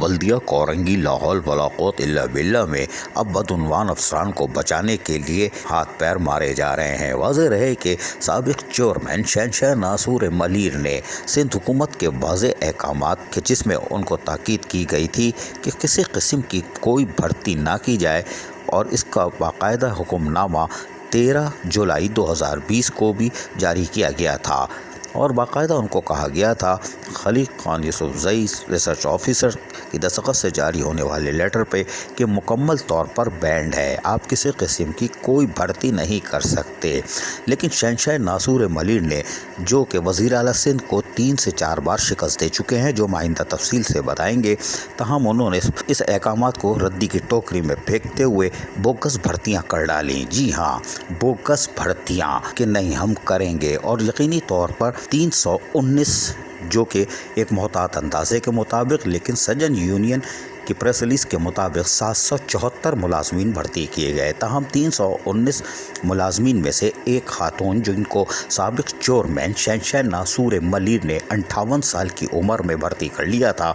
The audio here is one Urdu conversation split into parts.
بلدیہ کورنگی لاہور ولا قوت الا باللہ میں اب بدعنوان افسران کو بچانے کے لیے ہاتھ پیر مارے جا رہے ہیں۔ واضح رہے کہ سابق چیئرمین شہنشاہ ناصور ملیر نے سندھ حکومت کے واضح احکامات کے جس میں ان کو تاکید کی گئی تھی کہ کسی قسم کی کوئی بھرتی نہ کی جائے، اور اس کا باقاعدہ حکم نامہ 13 جولائی 2020 کو بھی جاری کیا گیا تھا، اور باقاعدہ ان کو کہا گیا تھا خلیق خان یوسفزئی ریسرچ آفیسر کی دستخط سے جاری ہونے والے لیٹر پہ کہ مکمل طور پر بینڈ ہے، آپ کسی قسم کی کوئی بھرتی نہیں کر سکتے۔ لیکن شہنشاہ ناصور ملیر نے، جو کہ وزیر اعلیٰ سندھ کو 3 سے 4 بار شکست دے چکے ہیں، جو آئندہ تفصیل سے بتائیں گے، تاہم انہوں نے اس احکامات کو ردی کی ٹوکری میں پھینکتے ہوئے بوگس بھرتیاں کر ڈالیں۔ جی ہاں، بوگس بھرتیاں کہ نہیں ہم کریں گے، اور یقینی طور پر 319 جو کہ ایک محتاط اندازے کے مطابق، لیکن سجن یونین کی پریس ریلیز کے مطابق 774 ملازمین بھرتی کیے گئے، تاہم 319 ملازمین میں سے ایک خاتون جن کو سابق چیئرمین شہنشاہ ناصور ملیر نے 58 سال کی عمر میں بھرتی کر لیا تھا،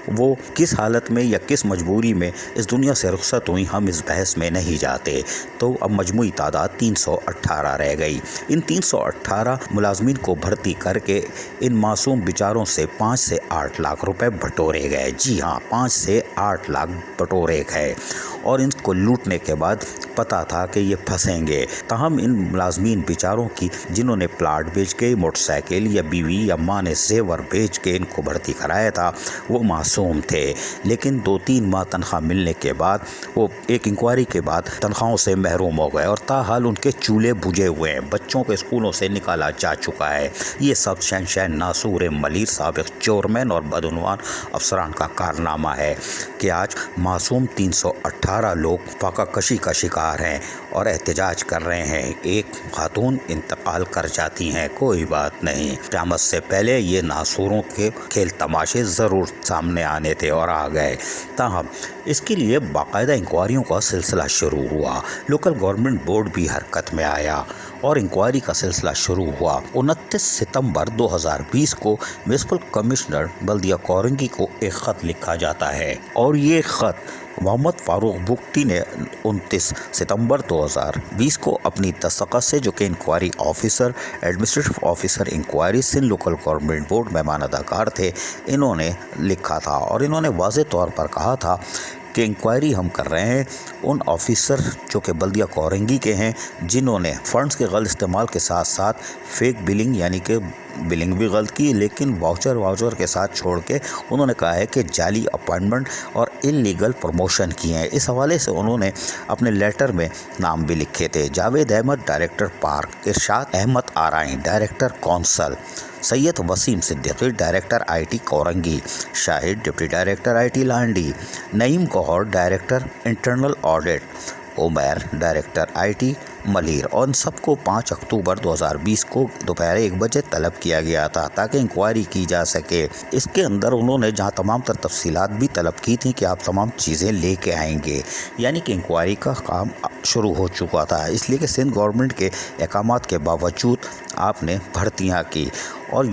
وہ کس حالت میں یا کس مجبوری میں اس دنیا سے رخصت ہوئی، ہم اس بحث میں نہیں جاتے۔ تو اب مجموعی تعداد 318 رہ گئی۔ ان 318 ملازمین کو بھرتی کر کے ان معصوم بیچاروں سے 5 سے 8 لاکھ روپے بٹورے گئے۔ جی ہاں، 5 سے 8 لاکھ بٹورے گئے، اور ان کو لوٹنے کے بعد پتہ تھا کہ یہ پھنسیں گے، تاہم ان ملازمین بیچاروں کی جنہوں نے پلاٹ بیچ کے، موٹر سائیکل یا بیوی یا ماں نے زیور بیچ کے ان کو بھرتی کرایا تھا، وہ معصوم تھے۔ لیکن 2-3 ماہ تنخواہ ملنے کے بعد وہ ایک انکوائری کے بعد تنخواہوں سے محروم ہو گئے، اور تاحال ان کے چولہے بجھے ہوئے ہیں، بچوں کو اسکولوں سے نکالا جا چکا ہے۔ یہ سب شہنشاہ ناصور ملیر سابق چیئرمین اور بدعنوان افسران کا کارنامہ ہے کہ آج معصوم 318 لوگ فاقہ کشی کا شکار ہیں اور احتجاج کر رہے ہیں۔ ایک خاتون انتقال کر جاتی ہیں، کوئی بات نہیں، قیامت سے پہلے یہ ناصوروں کے کھیل تماشے ضرور سامنے آنے تھے اور آ گئے۔ تاہم اس کے لیے باقاعدہ انکوائریوں کا سلسلہ شروع ہوا، لوکل گورنمنٹ بورڈ بھی حرکت میں آیا اور انکوائری کا سلسلہ شروع ہوا۔ 29 ستمبر 2020 کو میونسپل کمشنر بلدیہ کورنگی کو ایک خط لکھا جاتا ہے، اور یہ خط محمد فاروق بگٹی نے 29 ستمبر 2020 کو اپنی دستخط سے، جو کہ inquiry officer, administrative officer inquiry Sindh local government board مہمانہ کار تھے، انہوں نے لکھا تھا، اور انہوں نے واضح طور پر کہا تھا کہ انکوائری ہم کر رہے ہیں ان آفیسر جو کہ بلدیہ کورنگی کے ہیں، جنہوں نے فنڈز کے غلط استعمال کے ساتھ ساتھ فیک بلنگ، یعنی کہ بلنگ بھی غلط کی، لیکن واؤچر کے ساتھ چھوڑ کے انہوں نے کہا ہے کہ جعلی اپائنٹمنٹ اور انلیگل پروموشن کیے ہیں۔ اس حوالے سے انہوں نے اپنے لیٹر میں نام بھی لکھے تھے: Javed Ahmed director park, Irshad Ahmed Arain director council, Syed Waseem Siddiqui director I T Korangi, Shahid deputy director I T Landhi, Naeem Gohar director internal audit, Umair director I T Malir, اور ان سب کو 5 اکتوبر 2020 کو دوپہر 1 بجے طلب کیا گیا تھا تاکہ انکوائری کی جا سکے۔ اس کے اندر انہوں نے جہاں تمام تر تفصیلات بھی طلب کی تھیں کہ آپ تمام چیزیں لے کے آئیں گے، یعنی کہ انکوائری کا کام شروع ہو چکا تھا، اس لیے کہ سندھ گورنمنٹ کے احکامات کے باوجود آپ نے بھرتیاں کی، اور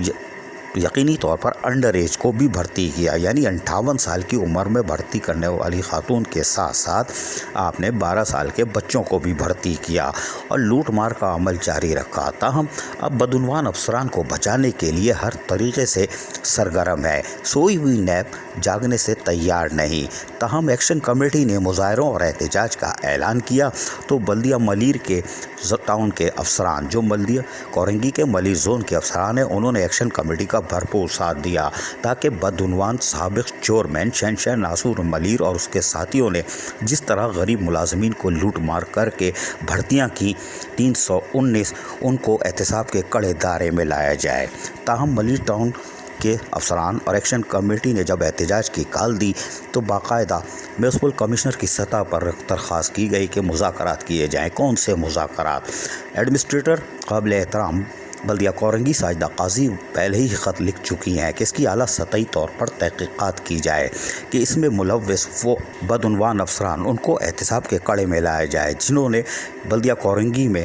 یقینی طور پر انڈر ایج کو بھی بھرتی کیا، یعنی 58 سال کی عمر میں بھرتی کرنے والی خاتون کے ساتھ ساتھ آپ نے 12 سال کے بچوں کو بھی بھرتی کیا، اور لوٹ مار کا عمل جاری رکھا۔ تاہم اب بدعنوان افسران کو بچانے کے لیے ہر طریقے سے سرگرم ہے، سوئی ہوئی نیب جاگنے سے تیار نہیں۔ تاہم ایکشن کمیٹی نے مظاہروں اور احتجاج کا اعلان کیا، تو بلدیہ ملیر کے ٹاؤن کے افسران، جو بلدیہ کورنگی کے ملیر زون کے افسران ہیں، انہوں نے ایکشن کمیٹی کا بھرپور ساتھ دیا تاکہ بدعنوان سابق چیئرمین شہنشاہ ناصور ملیر اور اس کے ساتھیوں نے جس طرح غریب ملازمین کو لوٹ مار کر کے بھرتیاں کی 319، ان کو احتساب کے کڑے دائرے میں لایا جائے۔ تاہم ملیر ٹاؤن کے افسران اور ایکشن کمیٹی نے جب احتجاج کی کال دی تو باقاعدہ میونسپل کمشنر کی سطح پر درخواست کی گئی کہ مذاکرات کیے جائیں۔ کون سے مذاکرات؟ ایڈمنسٹریٹر قابل احترام بلدیہ کورنگی ساجدہ قاضی پہلے ہی خط لکھ چکی ہیں کہ اس کی اعلیٰ سطحی طور پر تحقیقات کی جائے کہ اس میں ملوث وہ بدعنوان افسران ان کو احتساب کے کڑے میں لایا جائے جنہوں نے بلدیہ کورنگی میں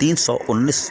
319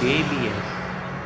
KBS